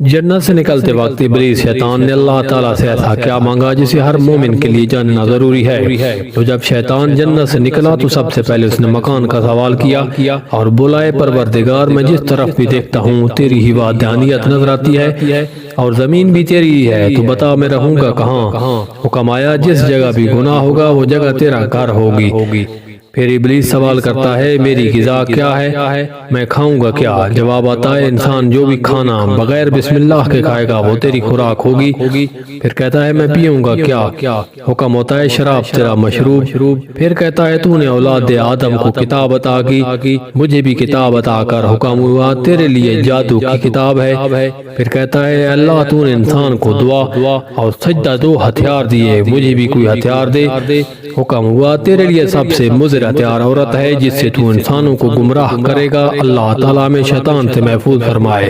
جنت سے نکلتے وقت ابلیس شیطان نے اللہ تعالیٰ سے ایسا کیا مانگا جسے ہر مومن کے لیے جاننا ضروری ہے۔ تو جب شیطان جنت سے نکلا تو سب سے پہلے اس نے مکان کا سوال کیا اور بلائے پروردگار میں جس طرف بھی دیکھتا ہوں تیری ہی وحدانیت نظر آتی ہے اور زمین بھی تیری ہی ہے، تو بتا میں رہوں گا کہاں؟ حکم آیا جس جگہ بھی گناہ ہوگا وہ جگہ تیرا گھر ہوگی۔ پھر ابلیس سوال کرتا ہے میری غذا کیا ہے، میں کھاؤں گا کیا؟ جواب آتا ہے انسان جو بھی کھانا بغیر بسم اللہ کے کھائے گا وہ تیری خوراک ہوگی۔ پھر کہتا ہے میں پیوں گا کیا؟ حکم ہوتا ہے شراب تیرا مشروب۔ پھر کہتا ہے تو نے اولاد آدم کو کتاب عطا کی، مجھے بھی کتاب عطا کر۔ حکم ہوا تیرے لیے جادو کی کتاب ہے۔ پھر کہتا ہے اللہ تو نے انسان کو دعا اور سجدہ دو ہتھیار دیے، مجھے بھی کوئی ہتھیار دے۔ حکم ہوا تیرے لیے سب سے مضر ہتھیار عورت ہے جس سے تو انسانوں کو گمراہ کرے گا۔ اللہ تعالیٰ میں شیطان سے محفوظ فرمائے۔